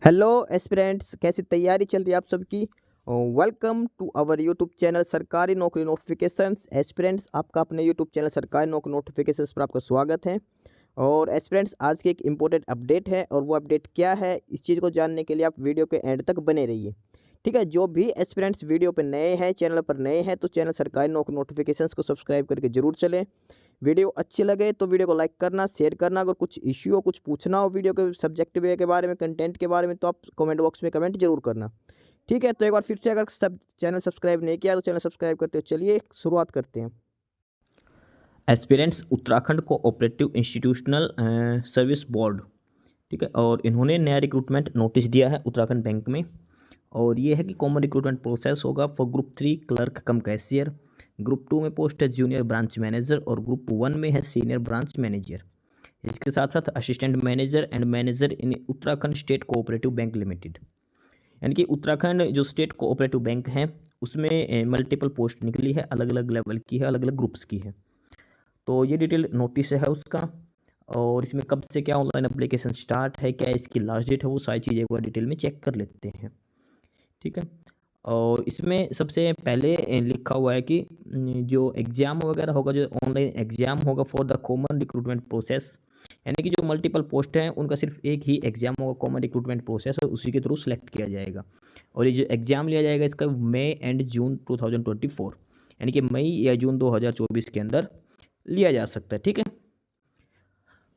Hello aspirants, कैसी तैयारी चल रही है आप सबकी। Welcome to our YouTube channel Sarkari Naukri notifications. Aspirants, आपका अपने YouTube channel Sarkari Naukri notifications पर आपका स्वागत है। और एस्पिरेंट्स, आज की एक इम्पोर्टेंट अपडेट है और वो अपडेट क्या है, इस चीज़ को जानने के लिए आप वीडियो के एंड तक बने रहिए। ठीक है, जो भी एस्पिरेंट्स वीडियो पर नए हैं, चैनल पर नए हैं, तो चैनल सरकारी नौकरी नोटिफिकेशंस को सब्सक्राइब करके जरूर चलें। वीडियो अच्छी लगे तो वीडियो को लाइक करना, शेयर करना। अगर कुछ इश्यू हो, कुछ पूछना हो वीडियो के सब्जेक्ट वे के बारे में, कंटेंट के बारे में, तो आप कमेंट बॉक्स में कमेंट जरूर करना। ठीक है, तो एक बार फिर से, अगर सब चैनल सब्सक्राइब नहीं किया तो चैनल सब्सक्राइब करते हो। चलिए शुरुआत करते हैं। Aspirants Uttarakhand cooperative institutional service board, ठीक है, और इन्होंने नया रिक्रूटमेंट नोटिस दिया है उत्तराखंड बैंक में। और ये है कि कॉमन रिक्रूटमेंट प्रोसेस होगा for group 3 clerk come cashier. Group 2 में पोस्ट है जूनियर ब्रांच मैनेजर और ग्रुप 1 में है सीनियर ब्रांच मैनेजर। इसके साथ साथ assistant manager and manager in Uttarakhand state cooperative bank limited, यानी कि उत्तराखंड जो स्टेट कोऑपरेटिव बैंक है उसमें मल्टीपल पोस्ट निकली है, अलग अलग लेवल की है, अलग अलग ग्रुप्स की है। तो ये डिटेल नोटिस है उसका, और इसमें कब से क्या ऑनलाइन एप्लीकेशन स्टार्ट है, क्या इसकी लास्ट डेट है, वो सारी चीज़ें एक बार डिटेल में चेक कर लेते हैं। ठीक है, और इसमें सबसे पहले लिखा हुआ है कि जो एग्ज़ाम वगैरह होगा, जो ऑनलाइन एग्ज़ाम होगा for the common recruitment process, यानी कि जो मल्टीपल पोस्ट हैं उनका सिर्फ एक ही एग्ज़ाम होगा, कॉमन रिक्रूटमेंट प्रोसेस, और उसी के थ्रू सेलेक्ट किया जाएगा। और ये जो एग्ज़ाम लिया जाएगा इसका मई एंड जून 2024, यानी कि मई या जून 2024 के अंदर लिया जा सकता है। ठीक है,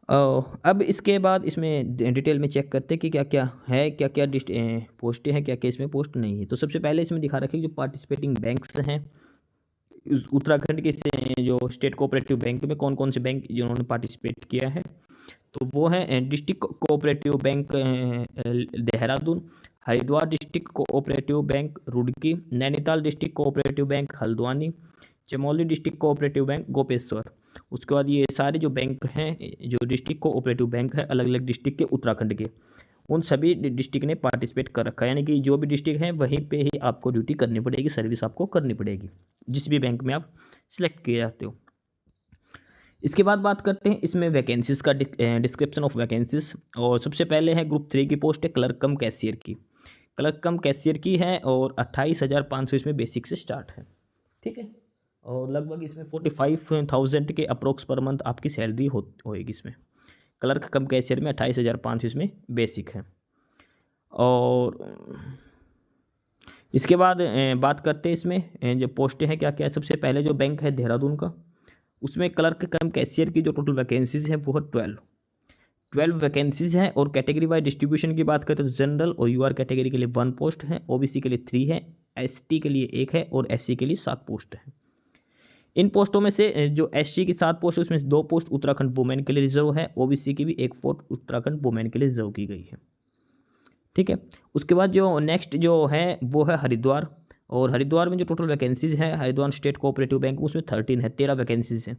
अब इसके बाद इसमें डिटेल में चेक करते हैं कि क्या क्या है, क्या क्या पोस्टें हैं, क्या क्या इसमें पोस्ट नहीं है। तो सबसे पहले इसमें दिखा रखे जो पार्टिसिपेटिंग बैंक्स हैं उत्तराखंड के जो स्टेट कोऑपरेटिव बैंक में कौन कौन से बैंक जिन्होंने पार्टिसिपेट किया है। तो वो है district cooperative bank Dehradun, Haridwar district cooperative bank Roorkee, Nainital district cooperative bank Haldwani, Chamoli district cooperative bank Gopeshwar. उसके बाद ये सारे जो बैंक हैं, जो डिस्ट्रिक्ट कोऑपरेटिव बैंक है अलग अलग डिस्ट्रिक्ट के उत्तराखंड के, उन सभी डिस्ट्रिक्ट ने पार्टिसिपेट कर रखा है, यानी कि जो भी डिस्ट्रिक्ट है वहीं पे ही आपको ड्यूटी करनी पड़ेगी, सर्विस आपको करनी पड़ेगी जिस भी बैंक में आप सिलेक्ट किए जाते हो। इसके बाद बात करते हैं इसमें वैकेंसीज का, डिस्क्रिप्शन ऑफ वैकेंसीज। और सबसे पहले है ग्रुप 3 की पोस्ट है क्लर्क कम कैशियर की। क्लर्क कम कैशियर की है और 28,500 इसमें बेसिक से स्टार्ट है। ठीक है, और लगभग इसमें 45,000 के अप्रोक्स पर मंथ आपकी सैलरी होएगी इसमें। क्लर्क कम कैशियर में 28,500 इसमें बेसिक है। और इसके बाद बात करते हैं इसमें जो पोस्टें हैं क्या क्या है। सबसे पहले जो बैंक है देहरादून का, उसमें क्लर्क कम कैशियर की जो टोटल वैकेंसीज हैं वो है 12 वैकेंसीज हैं। और कैटेगरी वाइज डिस्ट्रीब्यूशन की बात करें तो जनरल और यूआर कैटेगरी के लिए 1 पोस्ट है, ओबीसी के लिए 3 है, एसटी के लिए 1 है और एससी के लिए 7 पोस्ट है। इन पोस्टों में से जो एससी की 7 पोस्ट है उसमें 2 पोस्ट उत्तराखंड वुमेन के लिए रिजर्व है, ओबीसी की भी 1 पोस्ट उत्तराखंड वुमेन के लिए रिजर्व की गई है। ठीक है, उसके बाद जो नेक्स्ट जो है वो है हरिद्वार। और हरिद्वार में जो टोटल वैकेंसीज है हरिद्वार स्टेट कोऑपरेटिव बैंक उसमें 13 है, 13 वैकेंसीज हैं।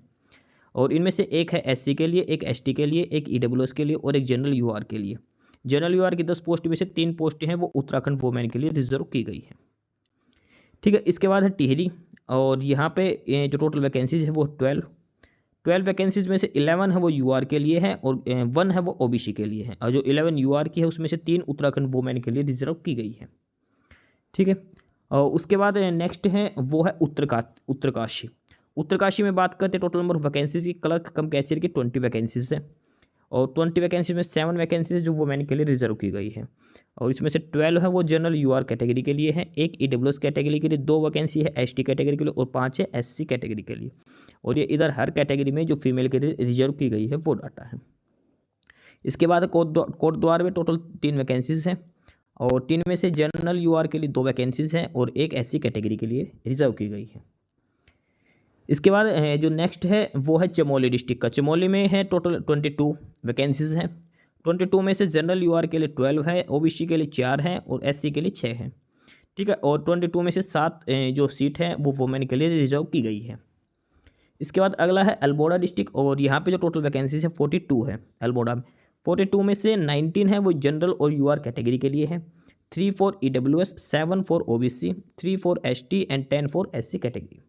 और इनमें से एक है एससी के लिए, एक एसटी के लिए, एक ईडब्ल्यूएस के लिए और एक जनरल यूआर के लिए। जनरल यूआर की 10 पोस्ट में से 3 पोस्टें हैं वो उत्तराखंड वुमेन के लिए रिजर्व की गई है। ठीक है, इसके बाद है टिहरी। और यहाँ पे जो टोटल वैकेंसीज है वो 12 वैकेंसीज में से 11 है वो यूआर के लिए है और 1 है वो ओबीसी के लिए है। और जो 11 यूआर की है उसमें से 3 उत्तराखंड वुमेन के लिए रिजर्व की गई है। ठीक है, और उसके बाद नेक्स्ट है वो है उत्तरकाशी। उत्तरकाशी में बात करते हैं टोटल नंबर ऑफ वैकेंसीज की, क्लर्क कम कैशियर की 20 वैकेंसीज है। और 20 वैकेंसी में 7 वैकेंसीज जो वुमेन के लिए रिजर्व की गई है। और इसमें से 12 है वो जनरल यूआर कैटेगरी के लिए है, एक ईडब्ल्यूएस कैटेगरी के लिए 2 वैकेंसी है एसटी कैटेगरी के लिए और 5 है एससी कैटेगरी के लिए। और ये इधर हर कैटेगरी में जो फीमेल के लिए रिजर्व की गई है वो डाटा है। इसके बाद कोटद्वार में टोटल 3 वैकेंसीज हैं और 3 में से जनरल यूआर के लिए 2 वैकेंसीज हैं और एक एससी कैटेगरी के लिए रिजर्व की गई है। इसके बाद जो नेक्स्ट है वो है चमोली डिस्ट्रिक्ट का। चमोली में है टोटल 22 वैकेंसीज हैं। 22 में से जनरल यूआर के लिए 12 है, ओबीसी के लिए 4 हैं और एससी के लिए 6 हैं। ठीक है, और 22 में से 7 जो सीट है वो वुमेन के लिए रिजर्व की गई है। इसके बाद अगला है अल्मोड़ा डिस्ट्रिक्ट और यहाँ पे जो टोटल वैकेंसीज है 42 है अल्मोड़ा में। 42 में से 19 है वो जनरल और यूआर कैटेगरी के लिए है, 3 for EWS, 7 for OBC, 3 for ST and 10 for SC category.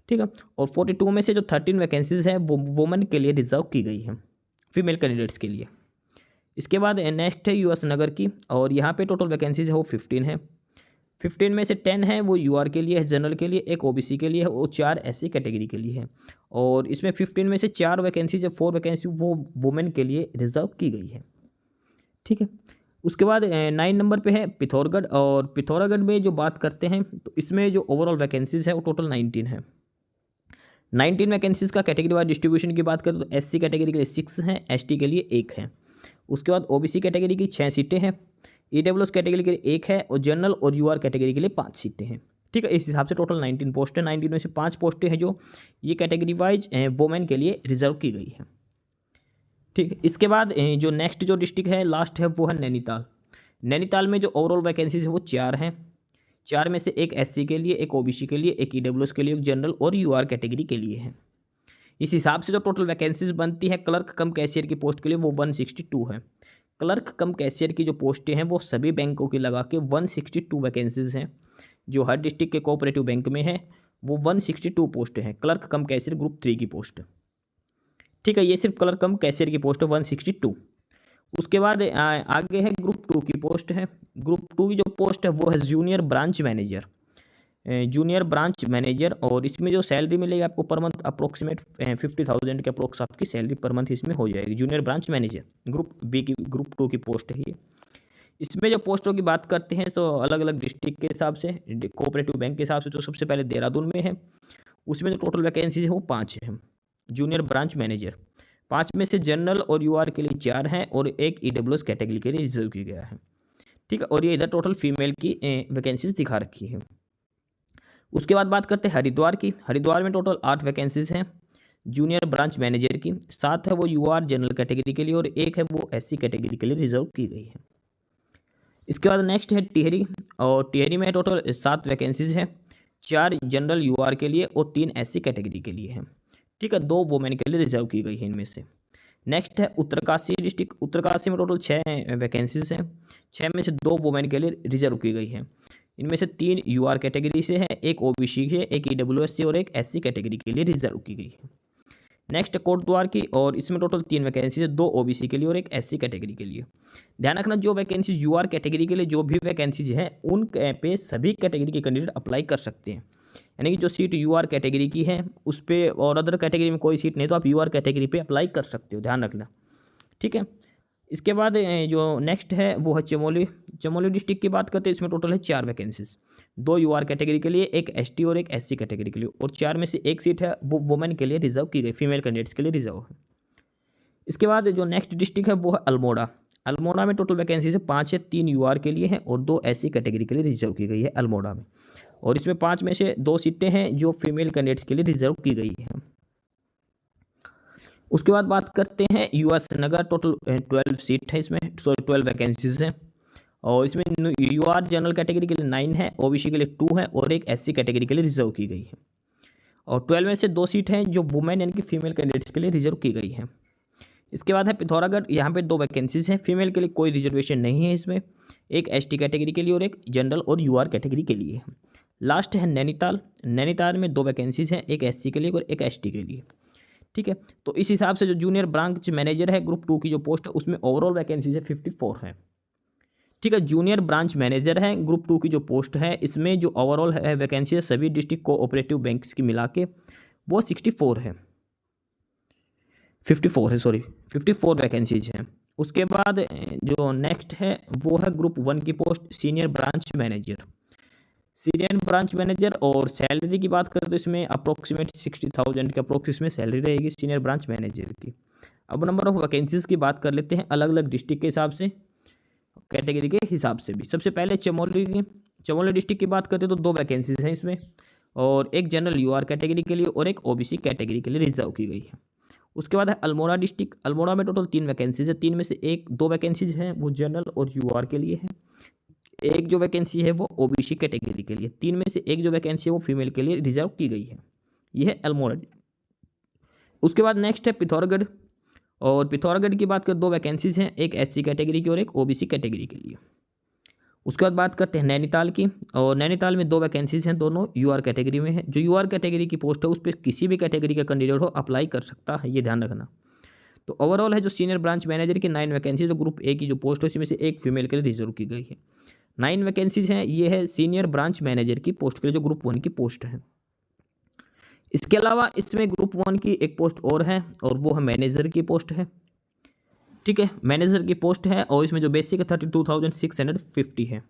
ठीक है, और 42 में से जो 13 वैकेंसीज हैं वो वुमेन के लिए रिजर्व की गई हैं, फीमेल कैंडिडेट्स के लिए। इसके बाद नेक्स्ट है यूएस नगर की, और यहाँ पे टोटल वैकेंसीज है वो 15 है। 15 में से 10 है वो यूआर के लिए है, जनरल के लिए, एक ओबीसी के लिए है, और 4 एससी कैटेगरी के लिए है। और इसमें 15 में से 4 वैकेंसीज है, 4 वैकेंसी वो वुमेन के लिए रिजर्व की गई है। ठीक है। उसके बाद 9 नंबर पे है पिथौरागढ़, और पिथौरागढ़ में जो बात करते हैं तो इसमें जो ओवरऑल वैकेंसीज है वो टोटल 19 है। 19 वैकेंसीज का कैटेगरी वाइज डिस्ट्रीब्यूशन की बात करें तो एससी कैटेगरी के लिए 6 हैं, एसटी के लिए 1 है। उसके बाद ओबीसी कैटेगरी की 6 सीटें हैं, ईडब्ल्यूएस कैटेगरी के लिए 1 है, और जनरल और यूआर कैटेगरी के लिए 5 सीटें हैं। ठीक है, इस हिसाब से टोटल 19 पोस्ट है। 19 में से 5 पोस्टें हैं जो ये कैटेगरी वाइज वोमेन के लिए रिजर्व की गई है। ठीक है, इसके बाद जो नेक्स्ट जो डिस्ट्रिक्ट है लास्ट है वो है नैनीताल। नैनीताल में जो ओवरऑल वैकेंसीज है वो 4 हैं। 4 में से एक एससी के लिए, एक ओबीसी के लिए, एक ईडब्ल्यूएस के लिए, एक जनरल और यूआर कैटेगरी के लिए है। इस हिसाब से जो टोटल वैकेंसीज बनती है क्लर्क कम कैशियर की पोस्ट के लिए वो 162 है। क्लर्क कम कैशियर की जो पोस्टें हैं वो सभी बैंकों की लगा के 162 वैकेंसीज हैं। जो हर डिस्ट्रिक्ट के कोऑपरेटिव बैंक में है वो 162 पोस्ट हैं, क्लर्क कम कैशियर ग्रुप 3 की पोस्ट। ठीक है, ये सिर्फ क्लर्क कम कैशियर की पोस्ट है 162। उसके बाद आगे है ग्रुप 2 की पोस्ट है। ग्रुप 2 की जो पोस्ट है वो है junior branch manager. Junior branch manager, और इसमें जो सैलरी मिलेगी आपको पर मंथ अप्रोक्सीमेट 50,000 के अप्रोक्स आपकी सैलरी पर मंथ इसमें हो जाएगी। Junior branch manager group B की, ग्रुप 2 की पोस्ट है ये। इसमें जो पोस्टों की बात करते हैं तो अलग अलग डिस्ट्रिक्ट के हिसाब से, कोऑपरेटिव बैंक के हिसाब से, तो सबसे पहले देहरादून में है, उसमें जो टोटल वैकेंसी है वो 5 है। जूनियर ब्रांच मैनेजर 5 में से जनरल और यूआर के लिए 4 हैं, और एक ईडब्ल्यूएस कैटेगरी के लिए रिजर्व किया गया है। ठीक है, और ये इधर टोटल फीमेल की वैकेंसीज दिखा रखी है। उसके बाद बात करते हैं हरिद्वार की। हरिद्वार में टोटल 8 वैकेंसीज हैं जूनियर ब्रांच मैनेजर की। 7 है वो यूआर जनरल कैटेगरी के लिए, और 1 है वो एससी कैटेगरी के लिए रिजर्व की गई है। इसके बाद नेक्स्ट है टिहरी, और टिहरी में टोटल 7 वैकेंसीज हैं, 4 जनरल यूआर के लिए और 3 एससी कैटेगरी के लिए हैं। ठीक है, 2 वुमेन के लिए रिजर्व की गई है इनमें से। नेक्स्ट है उत्तरकाशी डिस्ट्रिक्ट। उत्तरकाशी में टोटल 6 वैकेंसीज हैं, 6 में से 2 वुमेन के लिए रिजर्व की गई है। इनमें से 3 यूआर कैटेगरी से है, एक ओबीसी है, एक ईडब्ल्यूएस से, और एक एससी कैटेगरी के लिए रिजर्व की गई है। नेक्स्ट कोटद्वार की, और इसमें टोटल 3 वैकेंसी है, 2 ओबीसी के लिए और एक एससी कैटेगरी के लिए। ध्यान रखना, जो वैकेंसी यूआर कैटेगरी के लिए जो भी वैकेंसीज हैं उन पे सभी कैटेगरी के कैंडिडेट अप्लाई कर सकते हैं। यानी कि जो सीट यूआर कैटेगरी की है उस पर, और अदर कैटेगरी में कोई सीट नहीं तो आप यूआर कैटेगरी पे अप्लाई कर सकते हो, ध्यान रखना। ठीक है, इसके बाद जो नेक्स्ट है वो है चमोली। चमोली डिस्ट्रिक्ट की बात करते हैं, इसमें टोटल है 4 वैकेंसीज, 2 यूआर कैटेगरी के लिए, एक एसटी और एक एससी कैटेगरी के लिए, और 4 में से एक सीट है वो वुमेन के लिए रिजर्व की गई, फीमेल कैंडिडेट्स के लिए रिजर्व है। इसके बाद जो नेक्स्ट डिस्ट्रिक्ट है वो है अल्मोड़ा। अल्मोड़ा में टोटल वैकेंसीज है 5 है, 3 यूआर के लिए हैं और 2 एससी कैटेगरी के लिए रिजर्व की गई है अल्मोड़ा में। और इसमें 5 में से 2 सीटें हैं जो फीमेल कैंडिडेट्स के लिए रिजर्व की गई हैं। उसके बाद बात करते हैं यूएस नगर। टोटल 12 सीट है इसमें, सॉरी 12 वैकेंसीज हैं, और इसमें यूआर जनरल कैटेगरी के लिए 9 है, ओबीसी के लिए 2 है, और एक एससी कैटेगरी के लिए रिजर्व की गई है। और 12 में से 2 सीट हैं जो वुमेन यानी कि फीमेल कैंडिडेट्स के लिए रिजर्व की गई है। इसके बाद है पिथौरागढ़। यहाँ पे 2 वैकेंसीज हैं, फीमेल के लिए कोई रिजर्वेशन नहीं है इसमें, एक एसटी कैटेगरी के लिए और एक जनरल और यूआर कैटेगरी के लिए है। लास्ट है नैनीताल। नैनीताल में 2 वैकेंसीज हैं, एक एससी के लिए और एक एसटी के लिए। ठीक है, तो इस हिसाब से जो जूनियर ब्रांच मैनेजर है ग्रुप 2 की जो पोस्ट है उसमें ओवरऑल वैकेंसीज है 54 है। ठीक है, जूनियर ब्रांच मैनेजर है ग्रुप 2 की जो पोस्ट है इसमें जो ओवरऑल है वैकेंसी है सभी डिस्ट्रिक्ट कोऑपरेटिव बैंक्स की मिला के वो 64 है, 54 है, सॉरी 54 वैकेंसीज हैं। उसके बाद जो नेक्स्ट है वो है ग्रुप 1 की post senior branch manager. Senior branch manager, और सैलरी की बात करें तो इसमें अप्रोक्सीमेट 60,000 के अप्रोक्स इसमें सैलरी रहेगी सीनियर ब्रांच मैनेजर की। अब नंबर ऑफ वैकेंसीज की बात कर लेते हैं अलग अलग डिस्ट्रिक्ट के हिसाब से, कैटेगरी के हिसाब से भी। सबसे पहले चमोली की, चमोली डिस्ट्रिक्ट की बात करते हैं तो 2 वैकेंसीज हैं इसमें, और एक जनरल यूआर कैटेगरी के लिए और एक ओबीसी कैटेगरी के लिए रिजर्व की गई है। उसके बाद है अल्मोड़ा डिस्ट्रिक्ट। अल्मोड़ा में टोटल 3 वैकेंसीज है, 3 में से 2 वैकेंसीज हैं वो जनरल और यूआर के लिए है, एक जो वैकेंसी है वो ओबीसी कैटेगरी के लिए, 3 में से 1 जो वैकेंसी है वो फीमेल के लिए रिजर्व की गई है। यह है अल्मोड़ा। उसके बाद नेक्स्ट है पिथौरागढ़, और पिथौरागढ़ की बात करें 2 वैकेंसीज हैं, एक एससी कैटेगरी की और एक ओबीसी कैटेगरी के लिए। उसके बाद बात करते हैं नैनीताल की, और नैनीताल में 2 वैकेंसीज हैं, दोनों यूआर कैटेगरी में है। जो यूआर कैटेगरी की पोस्ट है उस पर किसी भी कैटेगरी का कैंडिडेट हो अप्लाई कर सकता है, ये ध्यान रखना। तो ओवरऑल है जो सीनियर ब्रांच मैनेजर की 9 वैकेंसी, जो ग्रुप ए की जो पोस्ट है उसमें से एक फीमेल के लिए रिजर्व की गई है। 9 वैकेंसीज हैं, ये है सीनियर ब्रांच मैनेजर की पोस्ट के लिए जो ग्रुप 1 की पोस्ट है। इसके अलावा इसमें ग्रुप 1 की एक पोस्ट और है और वो है मैनेजर की पोस्ट है। ठीक है, मैनेजर की पोस्ट है और इसमें जो बेसिक है 32,650 है।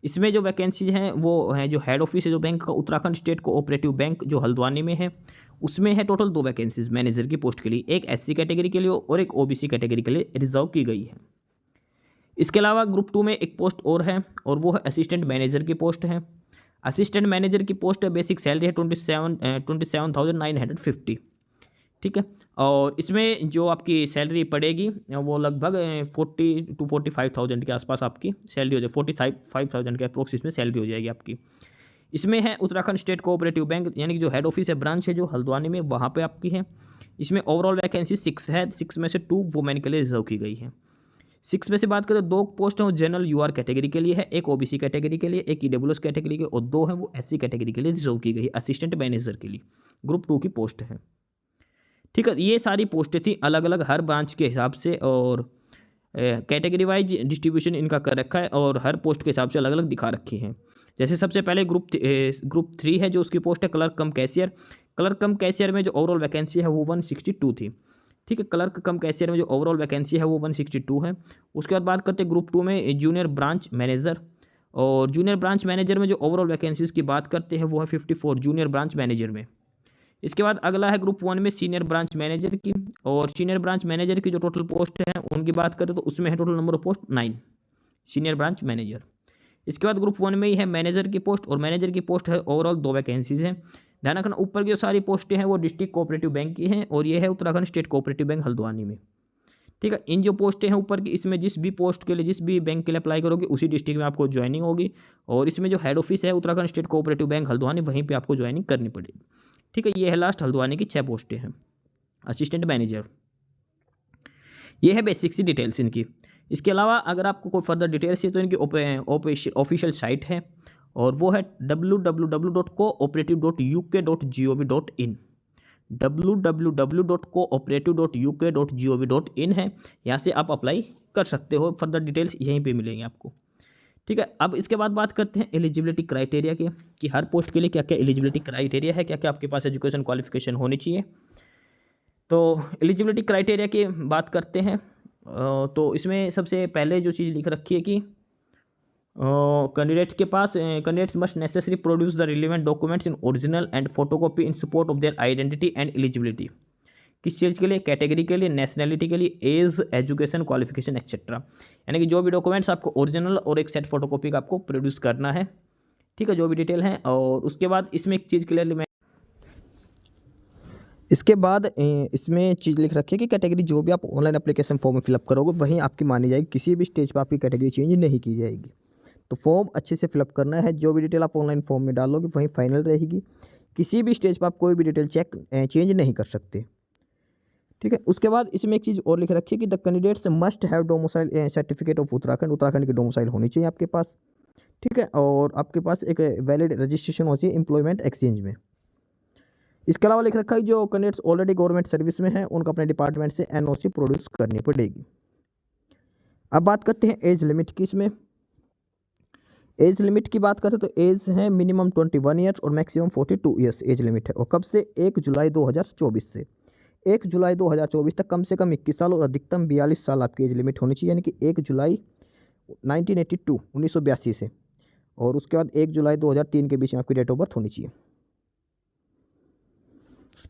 इसमें जो वैकेंसी हैं वो है जो हेड ऑफिस है जो बैंक का, उत्तराखंड स्टेट कोऑपरेटिव बैंक जो हल्द्वानी में है, उसमें है टोटल 2 वैकेंसीज मैनेजर की पोस्ट के लिए, एक एससी कैटेगरी के लिए और एक ओबीसी कैटेगरी के लिए रिजर्व की गई है। इसके अलावा ग्रुप 2 में एक पोस्ट और है और वो है असिस्टेंट मैनेजर की पोस्ट है। असिस्टेंट मैनेजर की पोस्ट है, बेसिक सैलरी है 27,950। ठीक है, और इसमें जो आपकी सैलरी पड़ेगी वो लगभग 40 to 45,000 के आसपास आपकी सैलरी हो जाएगी, 45,000 के अप्रोक्स इसमें सैलरी हो जाएगी आपकी। इसमें है उत्तराखंड स्टेट कोऑपरेटिव बैंक, यानी कि जो हेड ऑफिस है, ब्रांच है जो हल्द्वानी में, वहाँ पे आपकी है। इसमें ओवरऑल वैकेंसी 6 है, 6 में से 2 वुमेन के लिए रिजर्व की गई है। 6 में से बात करें तो 2 पोस्ट हैं वो जनरल यूआर कैटेगरी के लिए है, एक ओबीसी कैटेगरी के लिए, एक ईडब्ल्यूएस कैटेगरी के, और 2 हैं वो एससी कैटेगरी के लिए रिजर्व की गई है, असिस्टेंट मैनेजर के लिए, ग्रुप 2 की पोस्ट है। ठीक है, ये सारी पोस्टें थी अलग अलग हर ब्रांच के हिसाब से, और कैटेगरी वाइज डिस्ट्रीब्यूशन इनका कर रखा है और हर पोस्ट के हिसाब से अलग अलग दिखा रखी हैं। जैसे सबसे पहले ग्रुप 3 है जो उसकी पोस्ट है क्लर्क कम कैशियर। क्लर्क कम कैशियर में जो ओवरऑल वैकेंसी है वो 162 थी। ठीक है, क्लर्क कम कैशियर में जो ओवरऑल वैकेंसी है वो 162 है। उसके बाद बात करते हैं ग्रुप 2 में जूनियर ब्रांच मैनेजर, और जूनियर ब्रांच मैनेजर में जो ओवरऑल वैकेंसीज़ की बात करते हैं वो है 54 जूनियर ब्रांच मैनेजर में। इसके बाद अगला है ग्रुप 1 में सीनियर ब्रांच मैनेजर की, और सीनियर ब्रांच मैनेजर की जो टोटल पोस्ट है उनकी बात करें तो उसमें है total number of post 9 senior branch manager. इसके बाद ग्रुप 1 में ही है मैनेजर की पोस्ट, और मैनेजर की पोस्ट है ओवरऑल 2 वैकेंसीज हैं। ध्यान रखना ऊपर की जो सारी पोस्टें हैं वो डिस्ट्रिक्ट कोऑपरेटिव बैंक की हैं, और ये है Uttarakhand state cooperative bank Haldwani में। ठीक है, इन जो पोस्टें हैं ऊपर की, इसमें जिस भी पोस्ट के लिए जिस भी बैंक के लिए अप्लाई करोगे उसी डिस्ट्रिक्ट में आपको ज्वाइनिंग होगी, और इसमें जो हेड ऑफिस है Uttarakhand state cooperative bank Haldwani, वहीं पर आपको ज्वाइनिंग करनी पड़ेगी। ठीक है, ये है लास्ट हल्द्वानी की 6 पोस्टें हैं असिस्टेंट मैनेजर। ये है बेसिक सी डिटेल्स इनकी। इसके अलावा अगर आपको कोई फर्दर डिटेल्स है तो इनकी ऑफिशियल साइट है, और वो है www.cooperative.uk.gov.in। www.cooperative.uk.gov.in है, यहाँ से आप अप्लाई कर सकते हो, फर्दर डिटेल्स यहीं पे मिलेंगे आपको। ठीक है, अब इसके बाद बात करते हैं एलिजिबिलिटी क्राइटेरिया के, कि हर पोस्ट के लिए क्या क्या एलिजिबिलिटी क्राइटेरिया है, क्या क्या आपके पास एजुकेशन क्वालिफिकेशन होनी चाहिए। तो एलिजिबिलिटी क्राइटेरिया की बात करते हैं, तो इसमें सबसे पहले जो चीज़ लिख रखी है कि कैंडिडेट्स के पास candidates must necessary produce the relevant documents in original and photocopy in support of their identity and eligibility. किस चीज़ के लिए, कैटेगरी के लिए, नेशनैलिटी के लिए, एज, एजुकेशन क्वालिफिकेशन एक्सेट्रा, यानी कि जो भी डॉक्यूमेंट्स आपको ओरिजिनल और एक सेट फोटोकॉपी का आपको प्रोड्यूस करना है। ठीक है, जो भी डिटेल है। और उसके बाद इसमें एक चीज़ क्लियरली मैं इसके बाद इसमें चीज़ लिख रखी है कि कैटेगरी जो भी आप ऑनलाइन एप्लीकेशन फॉर्म में फिलअप करोगे वहीं आपकी मानी जाएगी, किसी भी स्टेज पर आपकी कैटेगरी चेंज नहीं की जाएगी। तो फॉर्म अच्छे से फिलअप करना है, जो भी डिटेल आप ऑनलाइन फॉर्म में डालोगे वहीं फाइनल रहेगी, किसी भी स्टेज पर आप कोई भी डिटेल चेंज नहीं कर सकते। ठीक है, उसके बाद इसमें एक चीज़ और लिख रखी है कि the candidates must have domicile certificate of Uttarakhand, Uttarakhand की डोमिसाइल होनी चाहिए आपके पास। ठीक है, और आपके पास एक वैलिड रजिस्ट्रेशन होनी चाहिए एम्प्लॉयमेंट एक्सचेंज में। इसके अलावा लिख रखा है जो कैंडिडेट्स ऑलरेडी गवर्नमेंट सर्विस में हैं उनको अपने डिपार्टमेंट से एनओसी प्रोड्यूस करनी पड़ेगी। अब बात करते हैं एज लिमिट की। इसमें एज लिमिट की बात करें तो एज है मिनिमम 21 ईयर्स और मैक्सिमम 42 ईयर्स एज लिमिट है, और कब से 1 जुलाई 2024 से 1 जुलाई 2024 तक कम से कम 21 साल और अधिकतम 42 साल आपकी एज लिमिट होनी चाहिए, यानी कि 1 जुलाई 1982 से, और उसके बाद 1 जुलाई 2003 के बीच में आपकी डेट ऑफ बर्थ होनी चाहिए।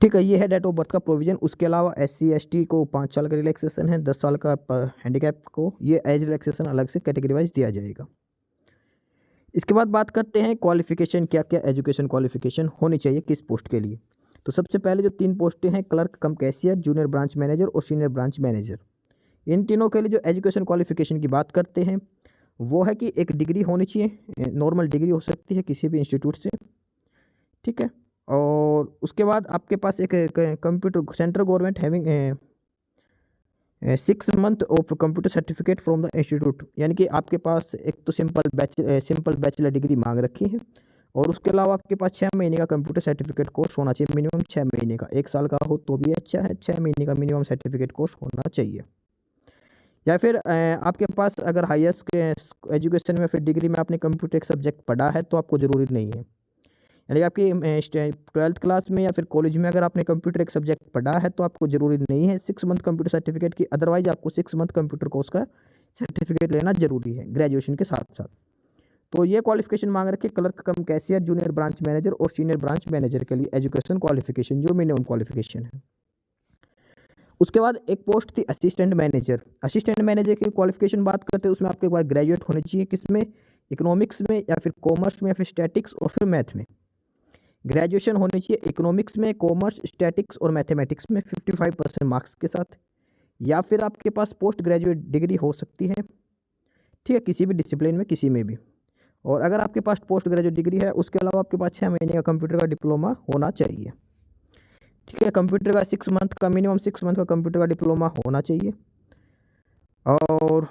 ठीक है, ये है डेट ऑफ बर्थ का प्रोविजन। उसके अलावा SC ST को 5 साल का रिलैक्सेशन है, 10 साल का हैंडीकैप को ये एज रिलैक्सेशन अलग से कैटेगरी वाइज दिया जाएगा। इसके बाद बात करते हैं क्वालिफिकेशन, क्या क्या एजुकेशन क्वालिफिकेशन होनी चाहिए किस पोस्ट के लिए। तो सबसे पहले जो 3 पोस्टें हैं क्लर्क कम कैशियर, जूनियर ब्रांच मैनेजर और सीनियर ब्रांच मैनेजर, इन तीनों के लिए जो एजुकेशन क्वालिफिकेशन की बात करते हैं वो है कि एक डिग्री होनी चाहिए, नॉर्मल डिग्री हो सकती है किसी भी इंस्टीट्यूट से। ठीक है, और उसके बाद आपके पास एक computer central government having 6 month of computer certificate from the institute, यानी कि आपके पास एक तो सिंपल बैचलर डिग्री मांग रखी है, और उसके अलावा आपके पास 6 महीने का कंप्यूटर सर्टिफिकेट कोर्स होना चाहिए, मिनिमम 6 महीने का। 1 साल का हो तो भी अच्छा है, 6 महीने का मिनिमम सर्टिफिकेट कोर्स होना चाहिए। या फिर आपके पास अगर हाईएस्ट एजुकेशन में फिर डिग्री में आपने कंप्यूटर एक सब्जेक्ट पढ़ा है तो आपको ज़रूरी नहीं है। यानी आपकी 12th क्लास में या फिर कॉलेज में अगर आपने कंप्यूटर एक सब्जेक्ट पढ़ा है तो आपको ज़रूरी नहीं है 6 मंथ कंप्यूटर सर्टिफिकेट की, अदरवाइज आपको 6 मंथ कंप्यूटर कोर्स का सर्टिफिकेट लेना जरूरी है ग्रेजुएशन के साथ साथ। तो ये क्वालिफिकेशन मांग रखी क्लर्क कम कैशियर, जूनियर ब्रांच मैनेजर और सीनियर ब्रांच मैनेजर के लिए एजुकेशन क्वालिफिकेशन जो मिनिमम क्वालिफिकेशन है। उसके बाद एक पोस्ट थी असिस्टेंट मैनेजर। असिस्टेंट मैनेजर की क्वालिफिकेशन बात करते हैं उसमें आपके पास ग्रेजुएट होने चाहिए, किसमें, इकोनॉमिक्स में या फिर कॉमर्स में या फिर स्टैटिक्स और फिर मैथ में। ग्रेजुएशन होनी चाहिए इकोनॉमिक्स में, कॉमर्स, स्टैटिक्स और मैथमेटिक्स में 55% मार्क्स के साथ, या फिर आपके पास पोस्ट ग्रेजुएट डिग्री हो सकती है, ठीक है, किसी भी डिसिप्लिन में किसी में भी। और अगर आपके पास पोस्ट ग्रेजुएट डिग्री है उसके अलावा आपके पास 6 महीने का कंप्यूटर का डिप्लोमा होना चाहिए, ठीक है। कंप्यूटर का 6 मंथ का मिनिमम 6 मंथ का कंप्यूटर का डिप्लोमा होना चाहिए। और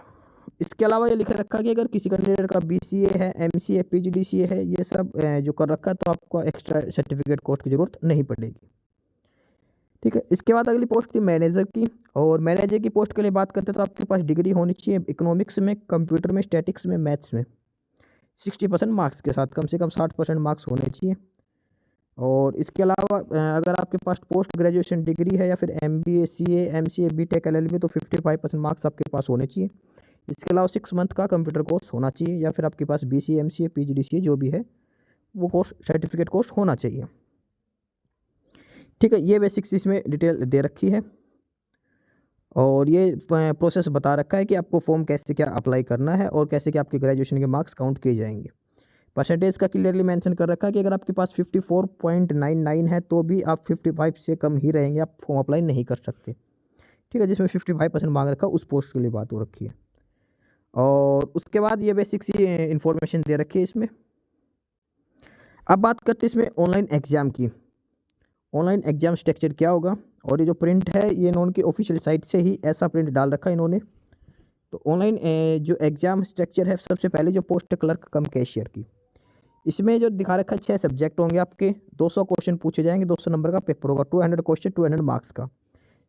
इसके अलावा ये लिख रखा कि अगर किसी कैंडिडेट का BCA है, MCA, PGDCA है, ये सब जो कर रखा है तो आपको एक्स्ट्रा सर्टिफिकेट कोर्स की ज़रूरत नहीं पड़ेगी, ठीक है। इसके बाद अगली पोस्ट थी मैनेजर की। और मैनेजर की पोस्ट के लिए बात करते हैं तो आपके पास डिग्री होनी चाहिए इकोनॉमिक्स में, कंप्यूटर में, स्टैटिक्स में, मैथ्स में 60% मार्क्स के साथ, कम से कम 60% मार्क्स होने चाहिए। और इसके अलावा अगर आपके पास पोस्ट ग्रेजुएशन डिग्री है या फिर MBA, CA, MCA, BTech, LLB तो 55% मार्क्स आपके पास होने चाहिए। इसके अलावा 6 मंथ का कंप्यूटर कोर्स होना चाहिए, या फिर आपके पास BCA, MCA, PGDCA जो भी है वो कोर्स सर्टिफिकेट कोर्स होना चाहिए, ठीक है। ये बेसिक्स इसमें डिटेल दे रखी है और ये प्रोसेस बता रखा है कि आपको फॉर्म कैसे क्या अप्लाई करना है और कैसे क्या आपके ग्रेजुएशन के मार्क्स काउंट किए जाएंगे। परसेंटेज का क्लियरली मेंशन कर रखा है कि अगर आपके पास 54.99 है तो भी आप 55 से कम ही रहेंगे, आप फॉर्म अप्लाई नहीं कर सकते, ठीक है। जिसमें 55% मांग रखा उस पोस्ट के लिए बात हो रखी है। और उसके बाद ये बेसिक सी इंफॉर्मेशन दे रखी है इसमें। अब बात करते हैं इसमें ऑनलाइन एग्ज़ाम की। ऑनलाइन एग्ज़ाम स्ट्रक्चर क्या होगा, और ये जो प्रिंट है ये इन्होंने की ऑफिशियल साइट से ही ऐसा प्रिंट डाल रखा है इन्होंने। तो ऑनलाइन जो एग्ज़ाम स्ट्रक्चर है, सबसे पहले जो पोस्ट क्लर्क कम कैशियर की, इसमें जो दिखा रखा है 6 सब्जेक्ट होंगे आपके, 200 क्वेश्चन पूछे जाएंगे, 200 नंबर का पेपर होगा, 200 क्वेश्चन 200 मार्क्स का।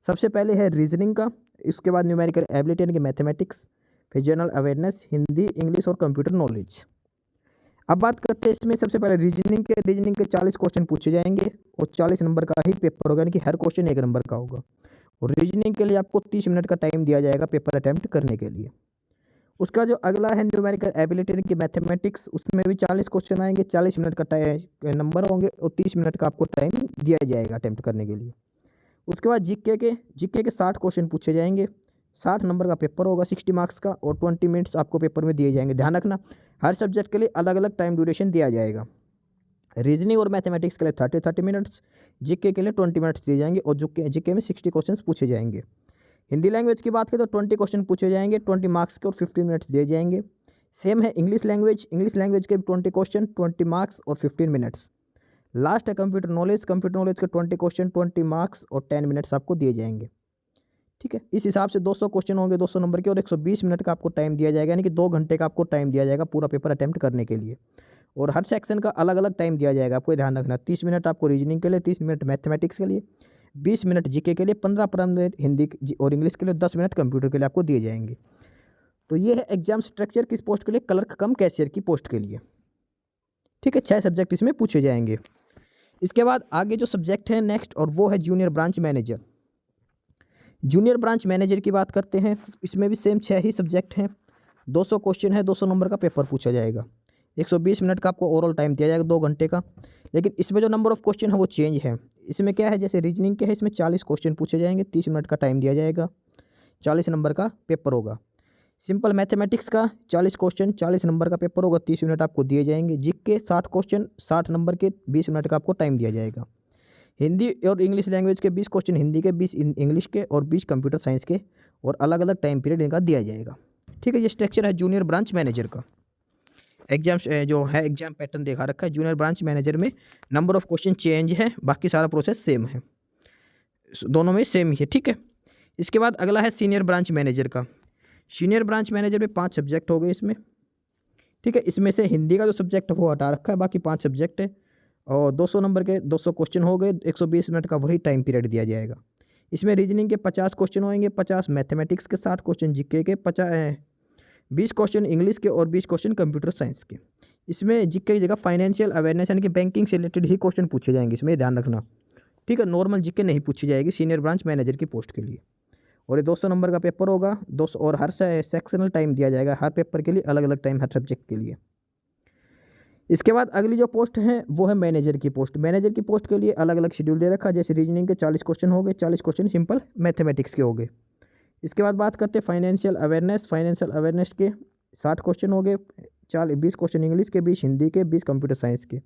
सबसे पहले है रीजनिंग का, इसके बाद न्यूमेरिकल एबिलिटी यानी कि मैथमेटिक्स, फिर जनरल अवेयरनेस, हिंदी, इंग्लिश और कंप्यूटर नॉलेज। अब बात करते हैं इसमें सबसे पहले रीजनिंग के 40 क्वेश्चन पूछे जाएंगे और 40 नंबर का ही पेपर होगा, यानी कि हर क्वेश्चन 1 नंबर का होगा। और रीजनिंग के लिए आपको 30 मिनट का टाइम दिया जाएगा पेपर अटैम्प्ट करने के लिए। उसका जो अगला है न्यूमेरिकल एबिलिटी की मैथमेटिक्स, उसमें भी 40 क्वेश्चन आएंगे, 40 मिनट का नंबर होंगे और 30 मिनट का आपको टाइम दिया जाएगा अटैम्प्ट करने के लिए। उसके बाद जीके के 60 क्वेश्चन पूछे जाएंगे, 60 नंबर का पेपर होगा 60 मार्क्स का, और 20 मिनट्स आपको पेपर में दिए जाएंगे। ध्यान रखना हर सब्जेक्ट के लिए अलग अलग टाइम ड्यूरेशन दिया जाएगा। रीजनिंग और मैथमेटिक्स के लिए 30 मिनट्स, जीके के लिए 20 मिनट्स दिए जाएंगे और जीके में 60 क्वेश्चन पूछे जाएंगे। हिंदी लैंग्वेज की बात करें तो 20 क्वेश्चन पूछे जाएंगे, 20 मार्क्स के और 15 मिनट्स दिए जाएंगे। सेम है इंग्लिश लैंग्वेज के 20 क्वेश्चन, 20 मार्क्स और 15 मिनट्स। लास्ट है कंप्यूटर नॉलेज के 20 क्वेश्चन, 20 मार्क्स और 10 मिनट्स आपको दिए जाएंगे, ठीक है। इस हिसाब से 200 क्वेश्चन होंगे 200 नंबर के और 120 मिनट का आपको टाइम दिया जाएगा, यानी कि 2 घंटे का आपको टाइम दिया जाएगा पूरा पेपर अटैम्प्ट करने के लिए। और हर सेक्शन का अलग अलग टाइम दिया जाएगा, आपको ध्यान रखना। 30 मिनट आपको रीजनिंग के लिए, 30 मिनट मैथमेटिक्स के लिए, 20 मिनट जीके के लिए, 15 मिनट हिंदी और इंग्लिश के लिए, 10 मिनट कंप्यूटर के लिए आपको दिए जाएंगे। तो ये है एग्जाम स्ट्रक्चर किस पोस्ट के लिए, क्लर्क कम कैशियर की पोस्ट के लिए, ठीक है। 6 सब्जेक्ट इसमें पूछे जाएंगे। इसके बाद आगे जो सब्जेक्ट है नेक्स्ट, और वो है junior branch manager. Junior branch manager की बात करते हैं, इसमें भी सेम 6 ही सब्जेक्ट हैं, 200 क्वेश्चन है, 200 नंबर का पेपर पूछा जाएगा, 120 मिनट का आपको ओवरऑल टाइम दिया जाएगा 2 घंटे का। लेकिन इसमें जो नंबर ऑफ क्वेश्चन है वो चेंज है। इसमें क्या है, जैसे रीजनिंग के है इसमें 40 क्वेश्चन पूछे जाएंगे, 30 मिनट का टाइम दिया जाएगा, 40 नंबर का पेपर होगा। सिंपल मैथमेटिक्स का 40 क्वेश्चन, 40 नंबर का पेपर होगा, 30 मिनट आपको दिए जाएंगे। जीके 60 क्वेश्चन, 60 नंबर के, 20 मिनट का आपको टाइम दिया जाएगा। हिंदी और इंग्लिश लैंग्वेज के 20 क्वेश्चन हिंदी के, 20 इंग्लिश के और 20 कंप्यूटर साइंस के, और अलग अलग टाइम पीरियड इनका दिया जाएगा, ठीक है। ये स्ट्रक्चर है जूनियर ब्रांच मैनेजर का। एग्जाम जो है एग्जाम पैटर्न देखा रखा है। जूनियर ब्रांच मैनेजर में नंबर ऑफ क्वेश्चन चेंज है, बाकी सारा प्रोसेस सेम है, दोनों में सेम ही है, ठीक है। इसके बाद अगला है सीनियर ब्रांच मैनेजर का। सीनियर ब्रांच मैनेजर में 5 सब्जेक्ट हो गए इसमें। ठीक है, इसमें से हिंदी का जो सब्जेक्ट है वो हटा रखा है, बाकी 5 सब्जेक्ट है और 200 नंबर के 200 क्वेश्चन हो गए, 120 मिनट का वही टाइम पीरियड दिया जाएगा। इसमें रीजनिंग के 50 क्वेश्चन होंगे, 50 मैथमेटिक्स के, 60 क्वेश्चन जीके के, 20 क्वेश्चन इंग्लिश के और 20 क्वेश्चन कंप्यूटर साइंस के। इसमें जीके की जगह फाइनेंशियल अवेयरनेस यानी कि बैंकिंग से रिलेटेड ही क्वेश्चन पूछे जाएंगे, इसमें ध्यान रखना। ठीक है, नॉर्मल जीके नहीं पूछी जाएगी सीनियर ब्रांच मैनेजर की पोस्ट के लिए। और ये 200 नंबर का पेपर होगा, 200, और हर सेक्शनल टाइम दिया जाएगा, हर पेपर के लिए अलग अलग टाइम, हर सब्जेक्ट के लिए। इसके बाद अगली जो पोस्ट है वो है मैनेजर की पोस्ट। मैनेजर की पोस्ट के लिए अलग अलग शेड्यूल दे रखा है, जैसे रीजनिंग के 40 क्वेश्चन हो गए, 40 क्वेश्चन सिंपल मैथमेटिक्स के हो गए। इसके बाद बात करते हैं फाइनेंशियल अवेयरनेस। फाइनेंशियल अवेयरनेस के 60 क्वेश्चन हो गए, 20 क्वेश्चन इंग्लिश के, 20 हिंदी के, 20 कंप्यूटर साइंस के।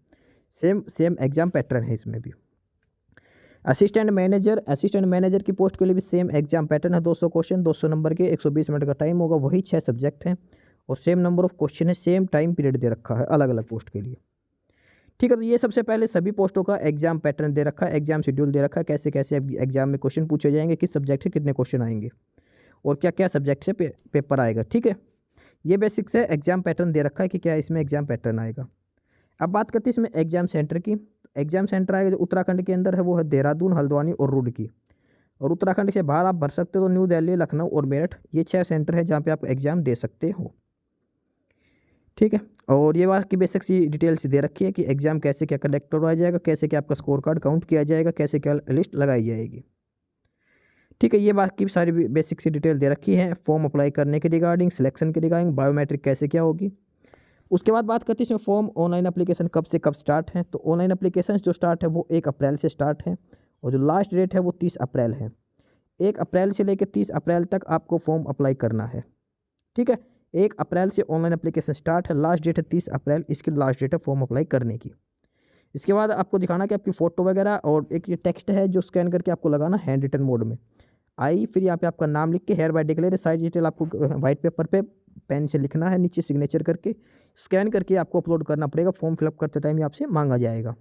सेम एग्जाम पैटर्न है इसमें भी। असिस्टेंट मैनेजर की पोस्ट के लिए भी सेम एग्जाम पैटर्न है, 200 क्वेश्चन, 200 नंबर के, 120 मिनट का टाइम होगा, वही 6 सब्जेक्ट हैं और सेम नंबर ऑफ क्वेश्चन है, सेम टाइम पीरियड दे रखा है अलग अलग पोस्ट के लिए। ठीक है, तो ये सबसे पहले सभी पोस्टों का एग्जाम पैटर्न दे रखा है, एग्जाम शेड्यूल दे रखा है, कैसे कैसे एग्जाम में क्वेश्चन पूछे जाएंगे, किस सब्जेक्ट से कितने क्वेश्चन आएंगे और क्या क्या सब्जेक्ट से पेपर आएगा। ठीक है, ये बेसिक्स है, एग्जाम पैटर्न दे रखा है कि क्या इसमें एग्जाम पैटर्न आएगा। अब बात करते हैं इसमें एग्जाम सेंटर की। एग्जाम सेंटर आएगा जो उत्तराखंड के अंदर है वो है देहरादून, हल्द्वानी और रुड़की। और उत्तराखंड से बाहर आप भर सकते हो तो न्यू दिल्ली, लखनऊ और मेरठ, ये 6 सेंटर है जहाँ पे आप एग्जाम दे सकते हो। ठीक है, और ये बात की बेसिक सी डिटेल्स दे रखी है कि एग्जाम कैसे क्या कंडक्ट करवाया जाएगा, कैसे क्या आपका स्कोर कार्ड काउंट किया जाएगा, कैसे क्या लिस्ट लगाई जाएगी। ठीक है, ये बात की सारी बेसिक सी डिटेल दे रखी है, फॉर्म अप्लाई करने के रिगार्डिंग, सिलेक्शन के रिगार्डिंग, बायोमेट्रिक कैसे क्या होगी। उसके बाद बात करते हैं इसमें फॉर्म ऑनलाइन एप्लीकेशन कब से कब स्टार्ट है। तो ऑनलाइन एप्लीकेशन जो स्टार्ट है वो 1 अप्रैल से स्टार्ट है और जो लास्ट डेट है वो 30 अप्रैल है। 1 अप्रैल से लेकर 30 अप्रैल तक आपको फॉर्म अप्लाई करना है। ठीक है, 1 अप्रैल से ऑनलाइन एप्लीकेशन स्टार्ट है, लास्ट डेट है 30 अप्रैल, इसकी लास्ट डेट है फॉर्म अप्लाई करने की। इसके बाद आपको दिखाना कि आपकी फ़ोटो वगैरह और एक ये टेक्स्ट है जो स्कैन करके आपको लगाना हैंड रिटन मोड में फिर यहाँ पे आपका नाम लिख के hereby declare side detail आपको वाइट पेपर पे पेन से लिखना है, नीचे सिग्नेचर करके स्कैन करके आपको अपलोड करना पड़ेगा। फॉर्म फिलअप करते टाइम ये आपसे मांगा जाएगा।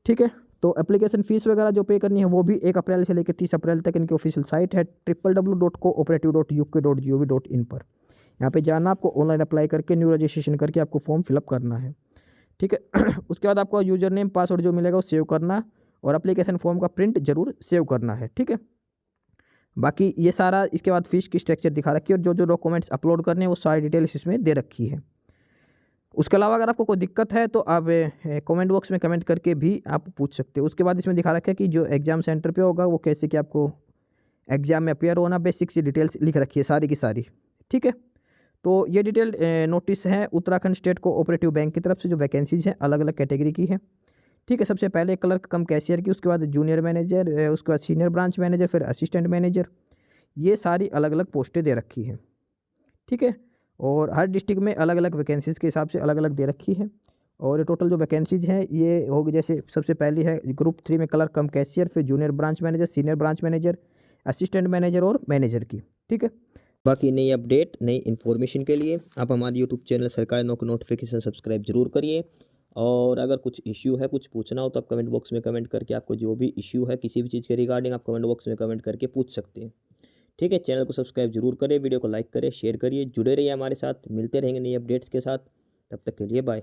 ठीक है, तो एप्लीकेशन फ़ीस वगैरह जो पे करनी है वो भी 1 अप्रैल से लेकर 30 अप्रैल तक इनकी ऑफिशियल साइट है www.cooperative.uk.gov.in पर। यहाँ पे जाना, आपको ऑनलाइन अप्लाई करके न्यू रजिस्ट्रेशन करके आपको फॉर्म फिलअप करना है। ठीक है, उसके बाद आपको यूजर नेम पासवर्ड जो मिलेगा वो सेव करना और एप्लीकेशन फॉर्म का प्रिंट जरूर सेव करना है। ठीक है, बाकी ये सारा इसके बाद फीस की स्ट्रक्चर दिखा रखी है और जो जो डॉक्यूमेंट्स अपलोड करने हैं वो सारी डिटेल्स इसमें दे रखी है। उसके अलावा अगर आपको कोई दिक्कत है तो आप कमेंट बॉक्स में कमेंट करके भी आप पूछ सकते हो। उसके बाद इसमें दिखा रखा है कि जो एग्ज़ाम सेंटर पे होगा वो कैसे कि आपको एग्ज़ाम में अपेयर होना, बेसिक सी डिटेल्स लिख रखी है सारी की सारी। ठीक है, तो ये डिटेल नोटिस है उत्तराखंड स्टेट कोऑपरेटिव बैंक की तरफ से, जो वैकेंसीज हैं अलग अलग कैटेगरी की है। ठीक है, सबसे पहले क्लर्क कम कैशियर की, उसके बाद जूनियर मैनेजर, उसके बाद सीनियर ब्रांच मैनेजर, फिर असिस्टेंट मैनेजर, ये सारी अलग अलग पोस्टें दे रखी हैं। ठीक है, और हर डिस्ट्रिक्ट में अलग अलग वैकेंसीज़ के हिसाब से अलग अलग दे रखी है। और ये टोटल जो वैकेंसीज हैं ये होगी, जैसे सबसे पहली है ग्रुप 3 में क्लर्क कम कैशियर, फिर junior branch manager, senior branch manager, assistant manager और मैनेजर की। ठीक है, बाकी नई अपडेट, नई इन्फॉर्मेशन के लिए आप हमारे यूट्यूब चैनल सरकारी नौकरी नोटिफिकेशन सब्सक्राइब जरूर करिए। और अगर कुछ इश्यू है, कुछ पूछना हो तो आप कमेंट बॉक्स में कमेंट करके आपको जो भी इश्यू है किसी भी चीज़ के रिगार्डिंग आप कमेंट बॉक्स में कमेंट करके पूछ सकते हैं। ठीक है, चैनल को सब्सक्राइब जरूर करें, वीडियो को लाइक करें, शेयर करिए, जुड़े रहिए हमारे साथ, मिलते रहेंगे नई अपडेट्स के साथ। तब तक के लिए बाय।